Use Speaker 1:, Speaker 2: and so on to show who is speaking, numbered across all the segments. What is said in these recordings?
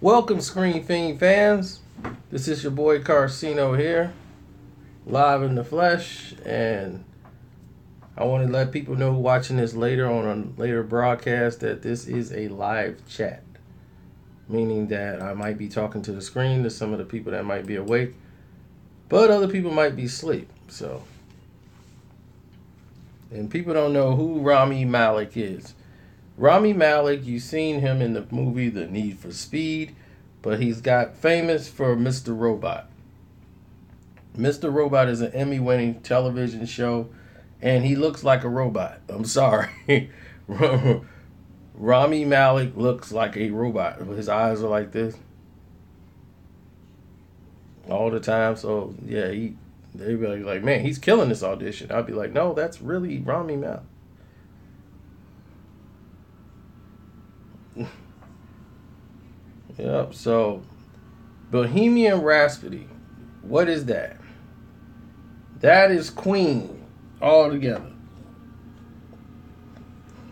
Speaker 1: Welcome, Screen Fiend fans. This is your boy Carcino here, live in the flesh, and I want to let people know watching this later on a later broadcast that this is a live chat, meaning that I might be talking to the screen to some of the people that might be awake, but other people might be asleep. So, and people don't know who Rami Malek is. Rami Malek, you've seen him in the movie The Need for Speed, but he's got famous for Mr. Robot. Mr. Robot is an Emmy-winning television show, and he looks like a robot. I'm sorry. Rami Malek looks like a robot. His eyes are like this all the time. So, yeah, they'd be like, man, he's killing this audition. I'd be like, no, that's really Rami Malek. Yep, so Bohemian Rhapsody. What is that? That is Queen all together.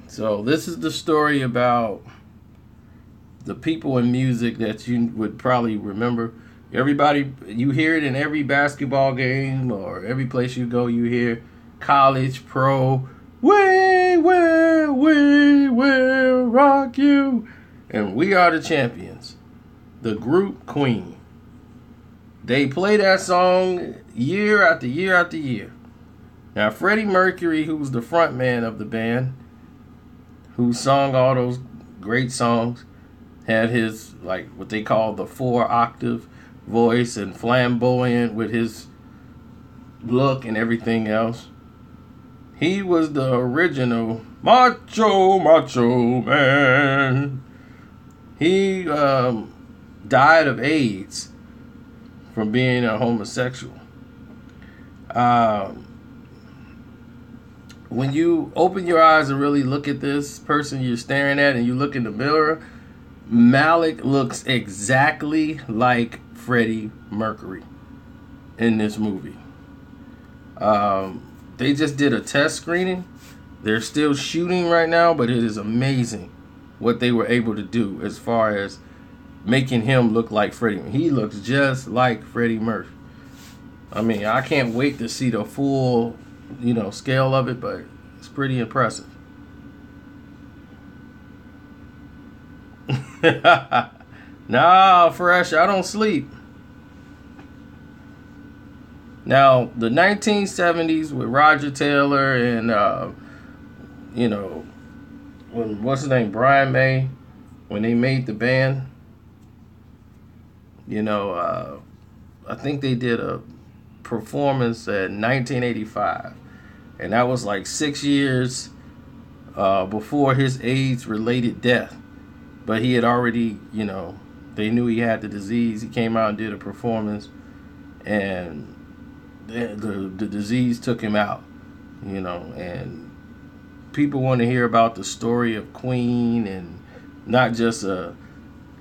Speaker 1: So this is the story about the people in music that you would probably remember. Everybody, you hear it in every basketball game or every place you go, you hear college, pro, we will rock you. And we are the champions. The group Queen. They play that song year after year after year. Now, Freddie Mercury, who's the front man of the band, who sung all those great songs, had his, like, what they call the 4-octave voice and flamboyant with his look and everything else. He was the original macho man. He died of AIDS from being a homosexual. When you open your eyes and really look at this person you're staring at and you look in the mirror, Malek looks exactly like Freddie Mercury in this movie. They just did a test screening. They're still shooting right now, but it is amazing what they were able to do as far as making him look like Freddie. He looks just like Freddie Mercury. I mean, I can't wait to see the full, scale of it, but it's pretty impressive. Nah, fresh, I don't sleep. Now, the 1970s with Roger Taylor and, what's his name, Brian May, when they made the band, I think they did a performance in 1985, and that was like 6 years before his AIDS-related death. But he had already, they knew he had the disease. He came out and did a performance, and the disease took him out, and people want to hear about the story of Queen, and not just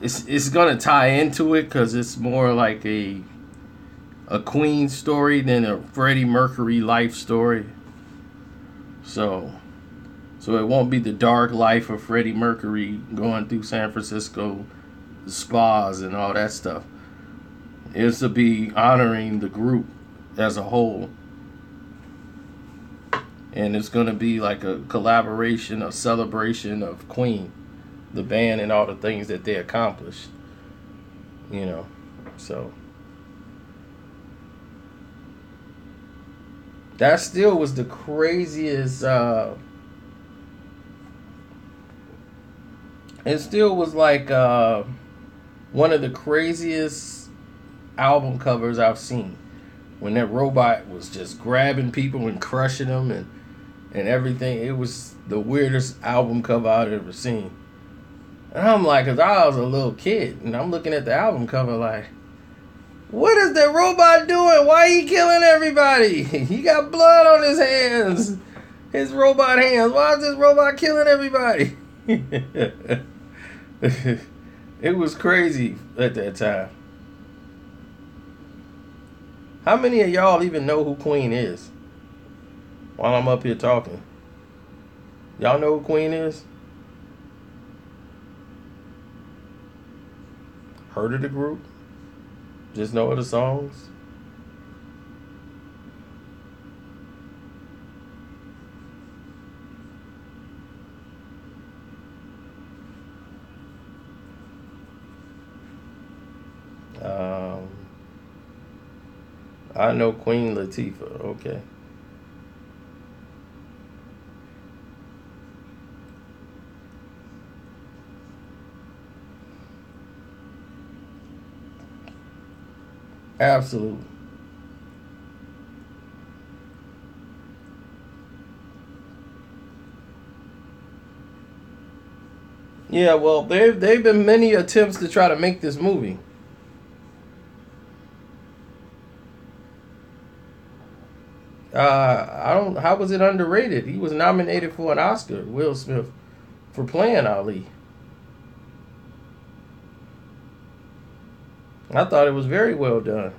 Speaker 1: it's going to tie into it because it's more like a Queen story than a Freddie Mercury life story. So it won't be the dark life of Freddie Mercury going through San Francisco spas and all that stuff. It's to be honoring the group as a whole. And it's going to be like a collaboration, a celebration of Queen, the band, and all the things that they accomplished. So that still was the craziest. It still was like one of the craziest album covers I've seen. When that robot was just grabbing people and crushing them and everything. It was the weirdest album cover I've ever seen. And I'm like, because I was a little kid, and I'm looking at the album cover like, what is that robot doing? Why he killing everybody? He got blood on his hands. His robot hands. Why is this robot killing everybody? It was crazy at that time. How many of y'all even know who Queen is? While I'm up here talking. Y'all know who Queen is? Heard of the group? Just know the songs? Um, I know Queen Latifah. Okay. Absolutely. Yeah, well, they've been many attempts to try to make this movie. I don't. How was it underrated? He was nominated for an Oscar, Will Smith, for playing Ali. I thought it was very well done.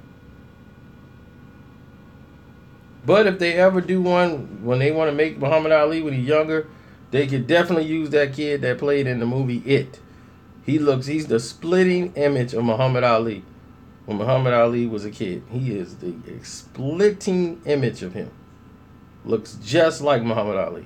Speaker 1: But if they ever do one when they want to make Muhammad Ali when he's younger, they could definitely use that kid that played in the movie It. He's the splitting image of Muhammad Ali when Muhammad Ali was a kid. He is the splitting image of him. Looks just like Muhammad Ali.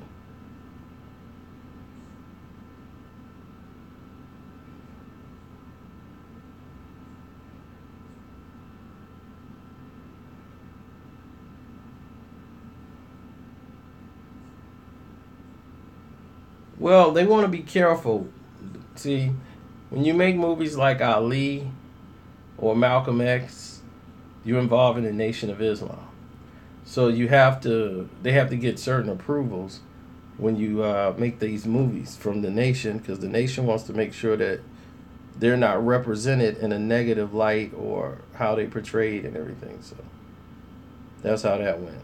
Speaker 1: Well, they want to be careful. See, when you make movies like Ali or Malcolm X, you're involving the Nation of Islam. So they have to get certain approvals when you make these movies from the nation, because the nation wants to make sure that they're not represented in a negative light or how they portrayed and everything. So that's how that went.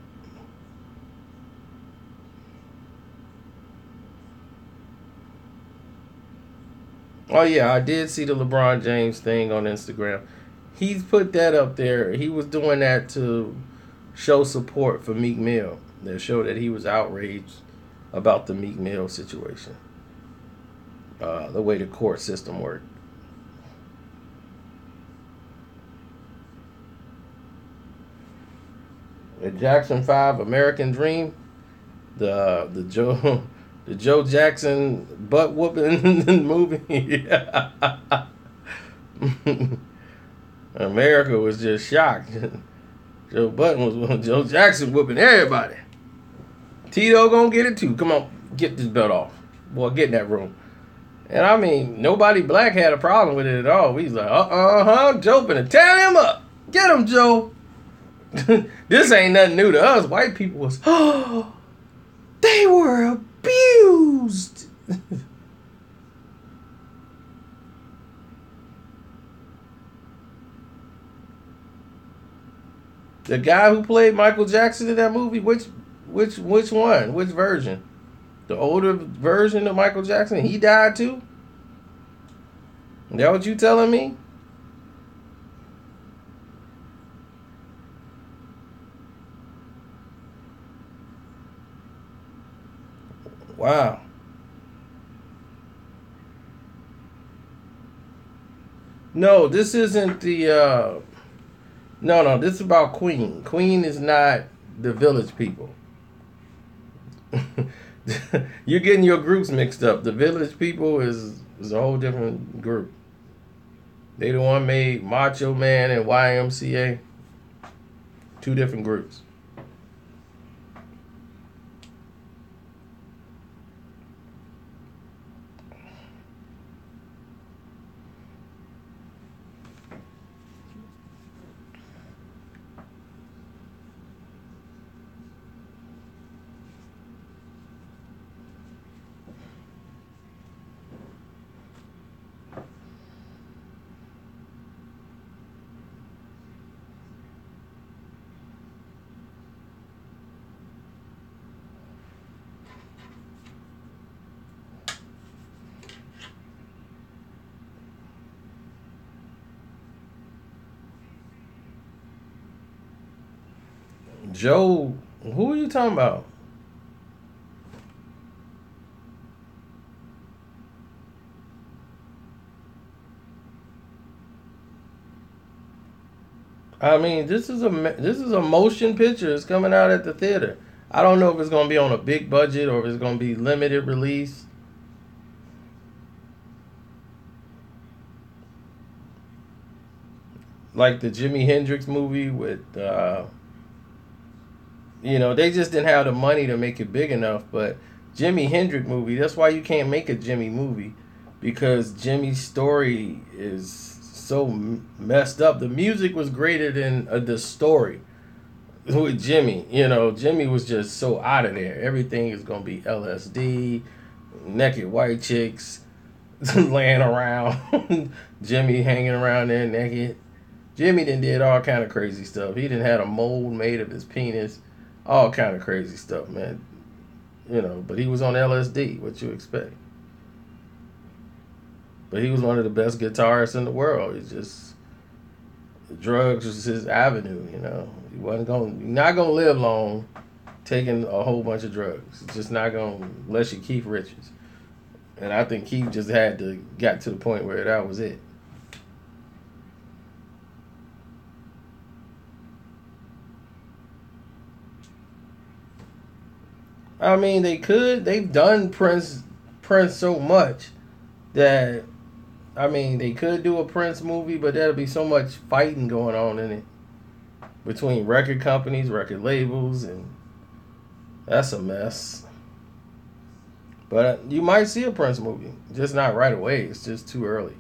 Speaker 1: Oh yeah, I did see the LeBron James thing on Instagram. He's put that up there. He was doing that to show support for Meek Mill. To show that he was outraged about the Meek Mill situation, the way the court system worked. The Jackson Five, American Dream, the Joe the Joe Jackson butt whooping movie. America was just shocked. Joe Jackson whooping everybody. Tito gonna get it too. Come on, get this belt off. Boy, get in that room. And I mean, nobody black had a problem with it at all. He's like, Joe finna tear him up. Get him, Joe. This ain't nothing new to us. White people was, oh, they were abused. The guy who played Michael Jackson in that movie, which one? Which version? The older version of Michael Jackson, he died too? Is that what you telling me? Wow. No, this isn't the no, this is about Queen. Queen is not the Village People. You're getting your groups mixed up. The Village People is a whole different group. They the one made Macho Man and YMCA. Two different groups. Joe, who are you talking about? I mean, this is a motion picture. It's coming out at the theater. I don't know if it's gonna be on a big budget or if it's gonna be limited release. Like the Jimi Hendrix movie with, they just didn't have the money to make it big enough. But Jimi Hendrix movie, that's why you can't make a Jimmy movie, because Jimmy's story is so messed up. The music was greater than the story with Jimmy. Jimmy was just so out of there. Everything is gonna be LSD, naked white chicks laying around, Jimmy hanging around there naked. Jimmy did all kind of crazy stuff. He didn't had a mold made of his penis, all kind of crazy stuff, man. But he was on LSD. What you expect? But he was one of the best guitarists in the world. It's just drugs was his avenue. He wasn't going. You're not gonna live long taking a whole bunch of drugs. It's just not gonna, unless you Keith Richards. And I think Keith just got to the point where that was it. I mean, they could. They've done Prince so much that, I mean, they could do a Prince movie, but there'll be so much fighting going on in it between record companies, record labels, and that's a mess. But you might see a Prince movie, just not right away. It's just too early.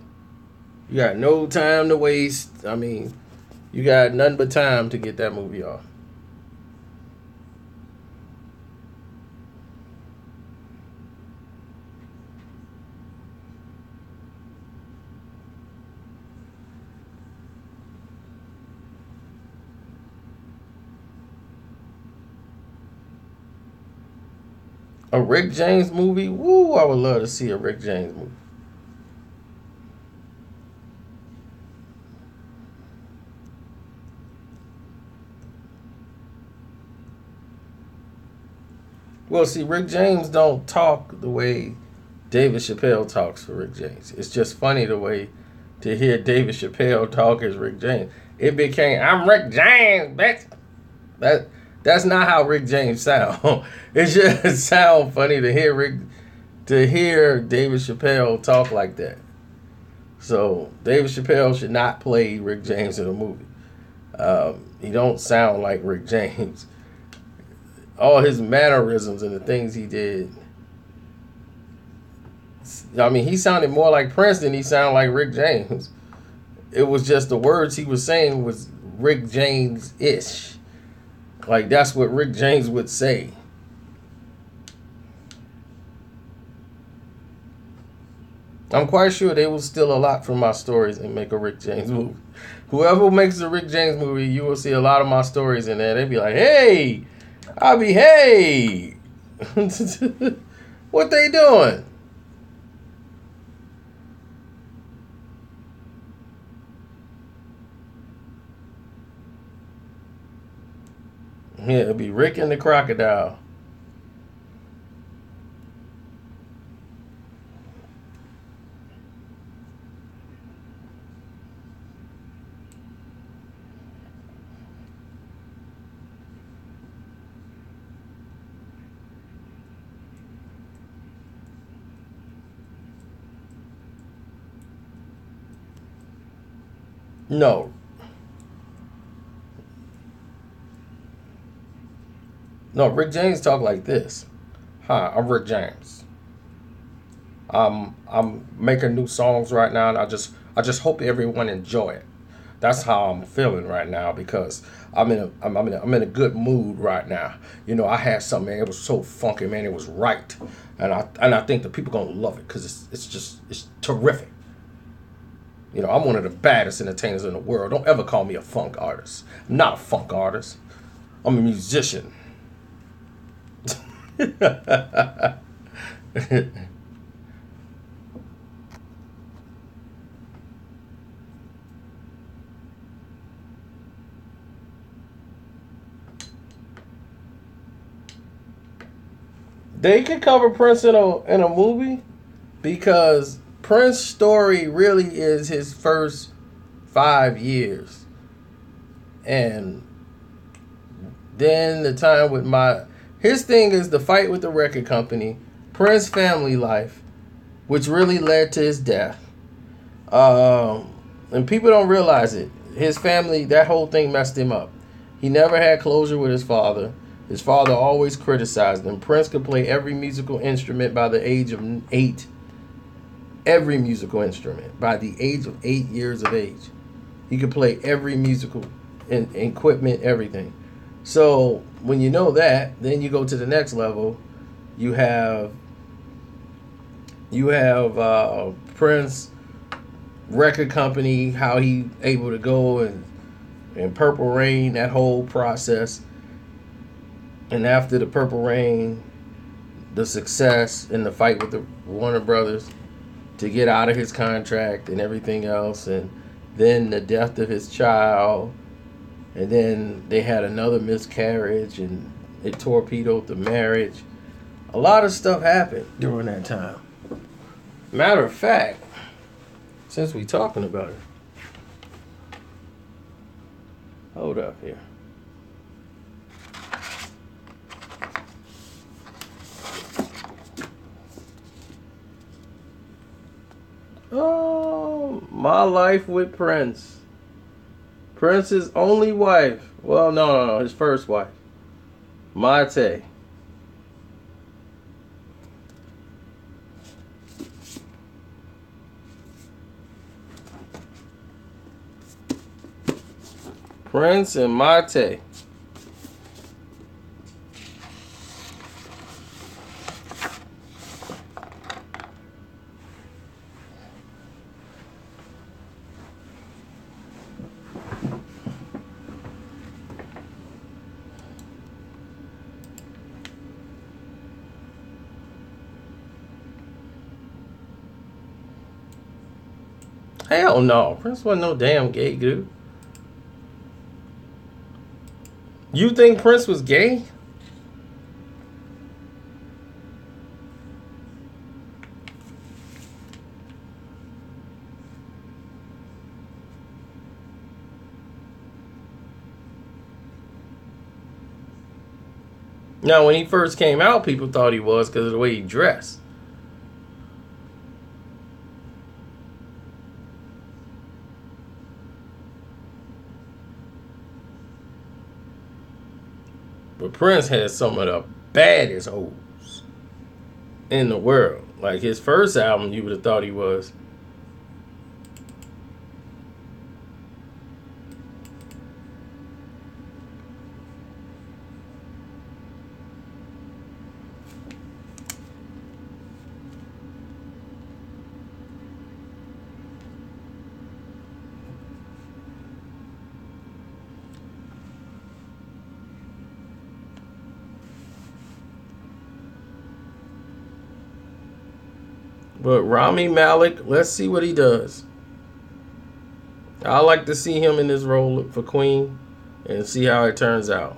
Speaker 1: You got no time to waste. I mean, you got nothing but time to get that movie off. A Rick James movie? Woo, I would love to see a Rick James movie. Well, see, Rick James don't talk the way David Chappelle talks for Rick James. It's just funny the way to hear David Chappelle talk as Rick James. It became, I'm Rick James, bitch. That's not how Rick James sound. It just sound funny to hear David Chappelle talk like that. So David Chappelle should not play Rick James in a movie. He don't sound like Rick James. All his mannerisms and the things he did. I mean, he sounded more like Prince than he sounded like Rick James. It was just the words he was saying was Rick James-ish. Like, that's what Rick James would say. I'm quite sure they will steal a lot from my stories and make a Rick James movie. Whoever makes a Rick James movie, you will see a lot of my stories in there. They'd be like, hey, hey. What they doing? Yeah, it'll be Rick and the Crocodile. No. No, Rick James talk like this. Hi, I'm Rick James. I'm making new songs right now, and I just hope everyone enjoy it. That's how I'm feeling right now, because I'm in a good mood right now. I had something, man. It was so funky, man. It was right, and I think the people gonna love it, because it's terrific. I'm one of the baddest entertainers in the world. Don't ever call me a funk artist. I'm not a funk artist. I'm a musician. They could cover Prince in a movie, because Prince's story really is his first 5 years. And then the time with his thing is the fight with the record company, Prince's family life, which really led to his death. And people don't realize it. His family, that whole thing messed him up. He never had closure with his father. His father always criticized him. Prince could play every musical instrument by the age of 8. Every musical instrument by the age of 8 years of age. He could play every musical equipment, everything. So when you know that, then you go to the next level. You have Prince record company, how he able to go and Purple Rain, that whole process. And after the Purple Rain, the success and the fight with the Warner Brothers to get out of his contract and everything else, and then the death of his child, and then they had another miscarriage and it torpedoed the marriage. A lot of stuff happened during that time. Matter of fact, since we talking about it, hold up here. Oh, My Life with Prince. Prince's only wife. Well, no, his first wife. Mate. Prince and Mate. Hell no. Prince wasn't no damn gay dude. You think Prince was gay? Now, when he first came out, people thought he was because of the way he dressed. But Prince had some of the baddest hoes in the world. Like his first album, you would have thought he was. But Rami Malek, let's see what he does. I like to see him in this role for Queen and see how it turns out.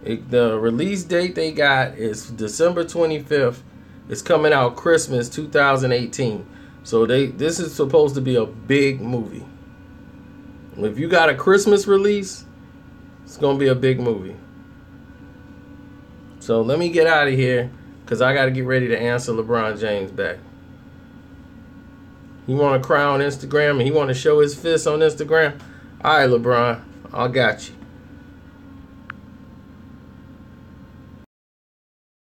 Speaker 1: The release date they got is December 25th. It's coming out Christmas 2018. So this is supposed to be a big movie. If you got a Christmas release, it's going to be a big movie. So let me get out of here, because I got to get ready to answer LeBron James back. He want to cry on Instagram and he want to show his fist on Instagram? All right, LeBron, I got you.